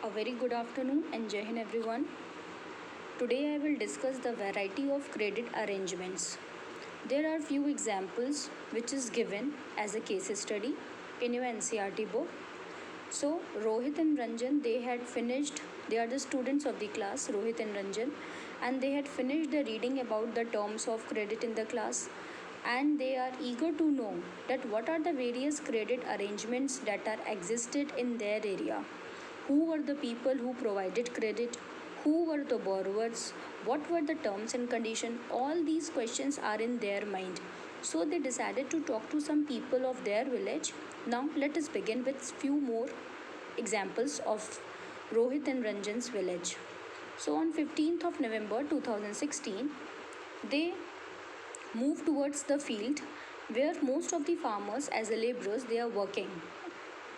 A very good afternoon and Jai Hind everyone. Today I will discuss the variety of credit arrangements. There are few examples which is given as a case study in your NCERT book. So Rohit and Ranjan they are the students of the class Rohit and Ranjan, and they had finished the reading about the terms of credit in the class, and they are eager to know that what are the various credit arrangements that are existed in their area. Who were the people who provided credit? Who were the borrowers? What were the terms and conditions? All these questions are in their mind. So they decided to talk to some people of their village. Now let us begin with few more examples of Rohit and Ranjan's village. So on 15th of November 2016, they moved towards the field where most of the farmers as a laborers they are working.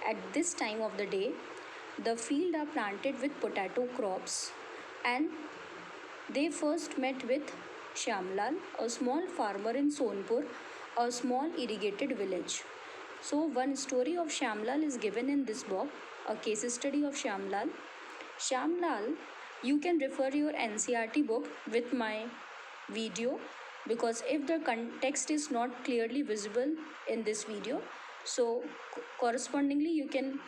At this time of the day, the field are planted with potato crops, and they first met with Shyamlal, a small farmer in Sonpur, a small irrigated village. So one story of Shyamlal is given in this book, a case study of Shyamlal. Shyamlal, you can refer your NCERT book with my video, because if the context is not clearly visible in this video, so correspondingly you can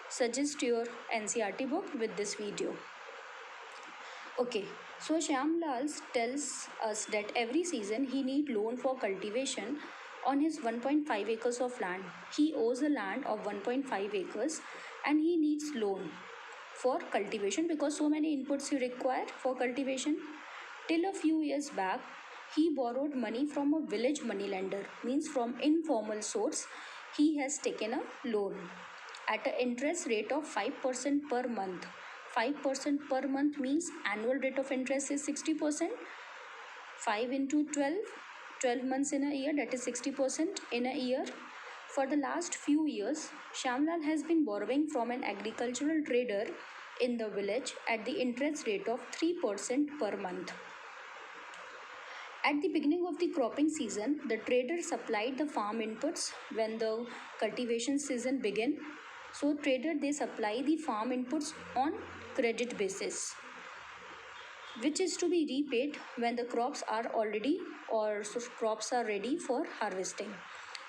suggest your NCERT book with this video. Okay, so Shyamlal tells us that every season he need loan for cultivation on his 1.5 acres of land. He owes a land of 1.5 acres and he needs loan for cultivation because so many inputs he require for cultivation. Till a few years back, he borrowed money from a village moneylender, means from informal source. He has taken a loan at an interest rate of 5% per month. 5% per month means annual rate of interest is 60%. 5 into 12, 12 months in a year, that is 60% in a year. For the last few years, Shyamlal has been borrowing from an agricultural trader in the village at the interest rate of 3% per month. At the beginning of the cropping season, the trader supplied the farm inputs when the cultivation season began. So trader they supply the farm inputs on credit basis, which is to be repaid when the crops are already or so crops are ready for harvesting.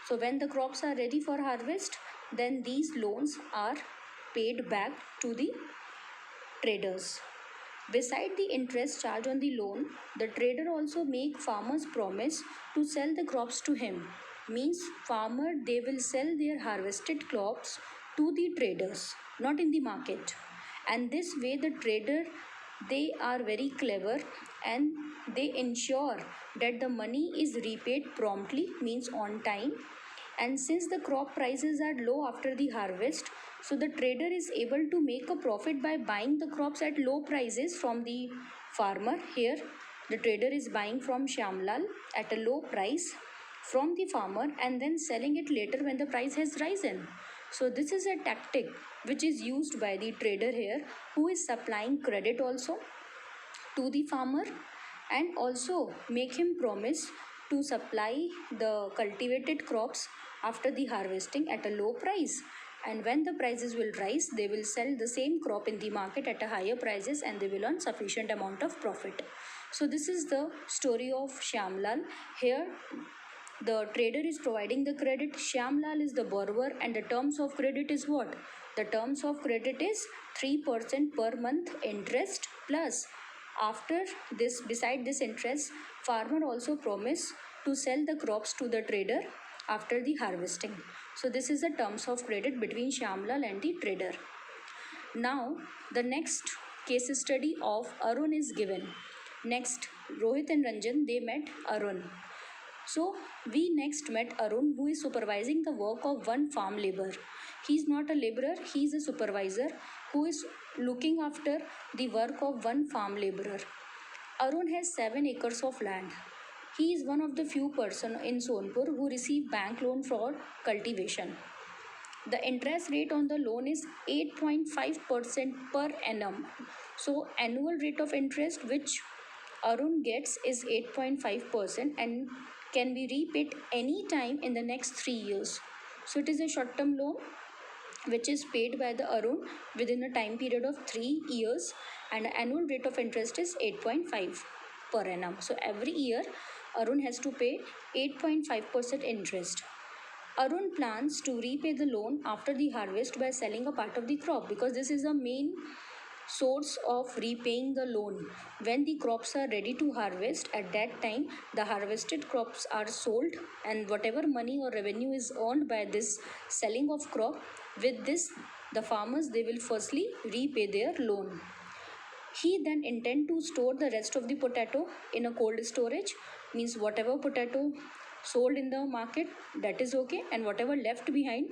So when the crops are ready for harvest, then these loans are paid back to the traders. Beside the interest charge on the loan, the trader also make farmers promise to sell the crops to him. Means farmer they will sell their harvested crops to the traders, not in the market. And this way the trader they are very clever, and they ensure that the money is repaid promptly, means on time. And since the crop prices are low after the harvest, so the trader is able to make a profit by buying the crops at low prices from the farmer. Here the trader is buying from Shyamlal at a low price from the farmer and then selling it later when the price has risen. So this is a tactic which is used by the trader here, who is supplying credit also to the farmer and also make him promise to supply the cultivated crops after the harvesting at a low price. And when the prices will rise, they will sell the same crop in the market at a higher prices and they will earn sufficient amount of profit. So this is the story of Shyamlal. Here the trader is providing the credit, Shyamlal is the borrower, and the terms of credit is what? The terms of credit is 3% per month interest plus, after this, beside this interest, farmer also promise to sell the crops to the trader after the harvesting. So this is the terms of credit between Shyamlal and the trader. Now the next case study of Arun is given. Next, Rohit and Ranjan they met Arun. So we next met Arun, who is supervising the work of one farm laborer. He is not a laborer, he is a supervisor who is looking after the work of one farm laborer. Arun has 7 acres of land. He is one of the few person in Sonpur who receive bank loan for cultivation. The interest rate on the loan is 8.5% per annum. So annual rate of interest which Arun gets is 8.5% and can be repaid any time in the next 3 years. So it is a short term loan. which is paid by the Arun within a time period of 3 years, and the annual rate of interest is 8.5 per annum. So every year Arun has to pay 8.5% interest. Arun plans to repay the loan after the harvest by selling a part of the crop, because this is the main source of repaying the loan. When the crops are ready to harvest, at that time the harvested crops are sold, and whatever money or revenue is earned by this selling of crop, with this the farmers, they will firstly repay their loan. He then intend to store the rest of the potato in a cold storage, means whatever potato sold in the market, that is okay, and whatever left behind,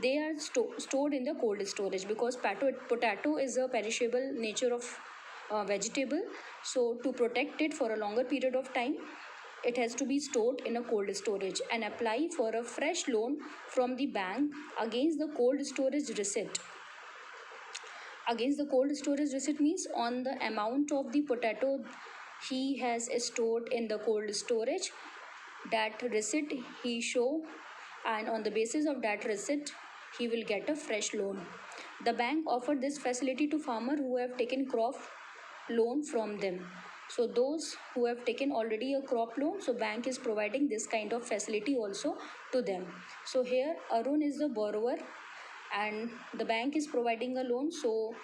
they are stored in the cold storage, because potato is a perishable nature of vegetable. So to protect it for a longer period of time, it has to be stored in a cold storage, and apply for a fresh loan from the bank against the cold storage receipt. Against the cold storage receipt means on the amount of the potato he has stored in the cold storage, that receipt he show, and on the basis of that receipt he will get a fresh loan. The bank offered this facility to farmer who have taken crop loan from them. So those who have taken already a crop loan, so bank is providing this kind of facility also to them. So here Arun is the borrower and the bank is providing a loan. So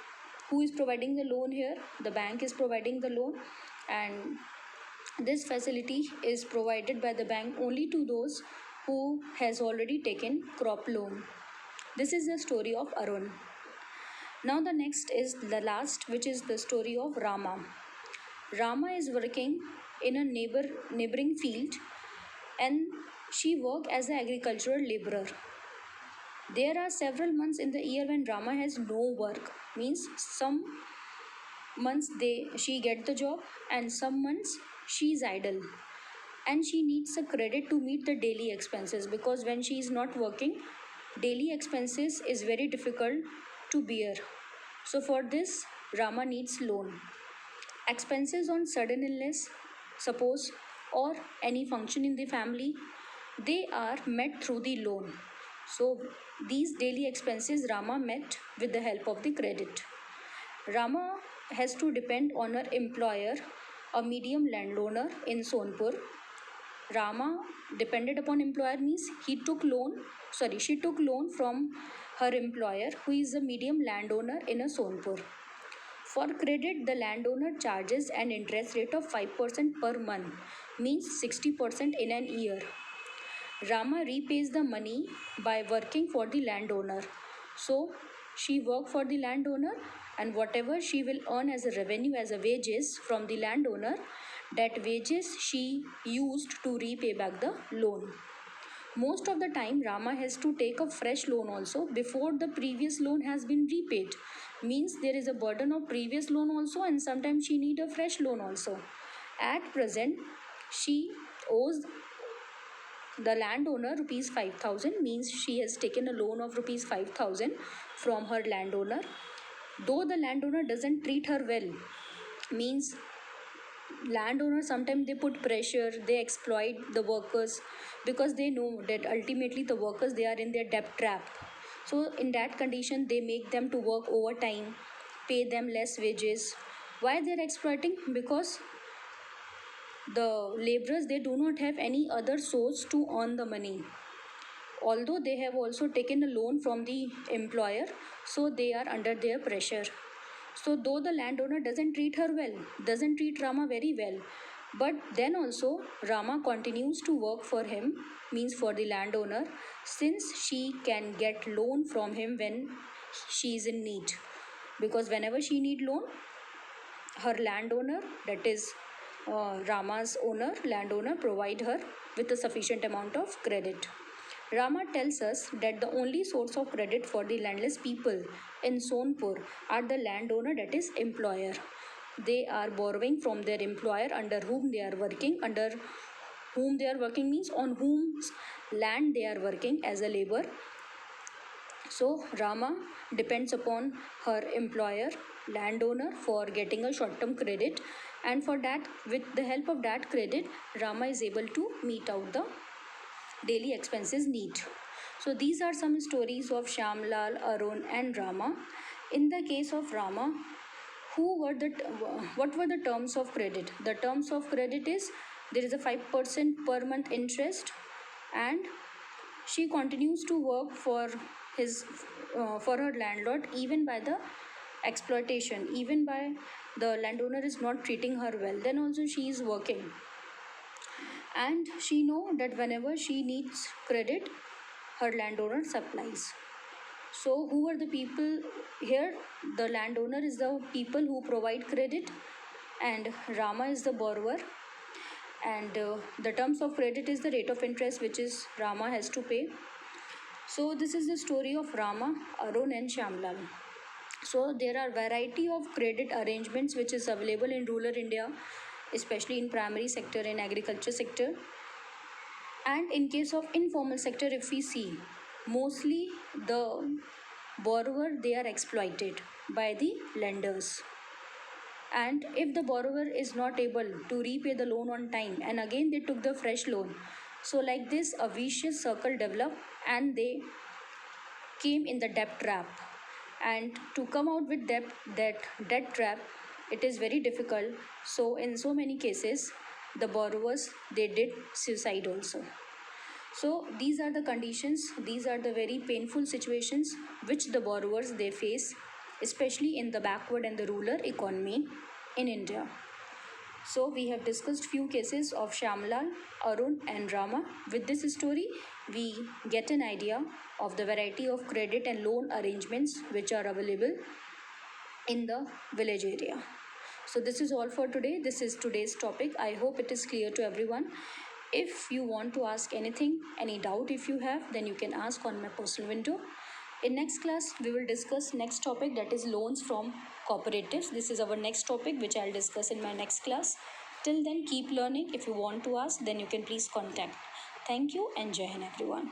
who is providing the loan here? The bank is providing the loan, and this facility is provided by the bank only to those who has already taken crop loan. This is the story of Arun. Now the next is the last, which is the story of Rama. Rama is working in a neighboring field, and she work as an agricultural laborer. There are several months in the year when Rama has no work, means some months she get the job and some months she is idle, and she needs a credit to meet the daily expenses, because when she is not working, daily expenses is very difficult to bear. So for this Rama needs loan. Expenses on sudden illness, suppose, or any function in the family, they are met through the loan. So these daily expenses Rama met with the help of the credit. Rama has to depend on her employer, a medium landowner in Sonpur. Rama depended upon employer means she took loan from her employer, who is a medium landowner in a Sonpur. For credit, the landowner charges an interest rate of 5% per month, means 60% in an year. Rama repays the money by working for the landowner. So she worked for the landowner, and whatever she will earn as a revenue, as a wages from the landowner, that wages she used to repay back the loan. Most of the time Rama has to take a fresh loan also before the previous loan has been repaid, means there is a burden of previous loan also, and sometimes she need a fresh loan also. At present she owes the landowner rupees 5,000, means she has taken a loan of rupees 5,000 from her landowner. Though the landowner doesn't treat her well, means landowner sometimes they put pressure, they exploit the workers, because they know that ultimately the workers, they are in their debt trap. So in that condition they make them to work overtime, pay them less wages. Why they are exploiting? Because the laborers, they do not have any other source to earn the money, although they have also taken a loan from the employer, so they are under their pressure. So though the landowner doesn't treat her well, doesn't treat Rama very well, but then also Rama continues to work for him, means for the landowner, since she can get loan from him when she is in need. Because whenever she need loan, her landowner, that is Rama's landowner, provide her with a sufficient amount of credit. Rama tells us that the only source of credit for the landless people in Sonpur are the landowner, that is employer. They are borrowing from their employer under whom they are working, means on whose land they are working as a labor. So Rama depends upon her employer, landowner, for getting a short-term credit, and for that, with the help of that credit, Rama is able to meet out the daily expenses need. So these are some stories of Shyamlal, Arun and Rama. In the case of Rama, what were the terms of credit? The terms of credit is there is a 5% per month interest, and she continues to work his for her landlord even by the exploitation, even by the landowner is not treating her well, then also she is working, and she know that whenever she needs credit, her landowner supplies. So who are the people here? The landowner is the people who provide credit, and Rama is the borrower, and the terms of credit is the rate of interest which is Rama has to pay. So this is the story of Rama, Arun and Shyamlal. So there are variety of credit arrangements which is available in rural India, especially in primary sector and agriculture sector. And in case of informal sector, if we see, mostly the borrower they are exploited by the lenders, and if the borrower is not able to repay the loan on time and again they took the fresh loan, so like this a vicious circle developed and they came in the debt trap. And to come out with that debt trap, it is very difficult. So in so many cases the borrowers they did suicide also. So these are the conditions, these are the very painful situations which the borrowers they face, especially in the backward and the rural economy in India. So we have discussed few cases of Shyamlal, Arun and Rama. With this story, we get an idea of the variety of credit and loan arrangements which are available in the village area. So this is all for today. This is today's topic. I hope it is clear to everyone. If you want to ask anything, any doubt if you have, then you can ask on my personal window. In next class, we will discuss next topic, that is loans from cooperatives. This is our next topic which I'll discuss in my next class. Till then, keep learning. If you want to ask, then you can please contact. Thank you and Jai Hind everyone.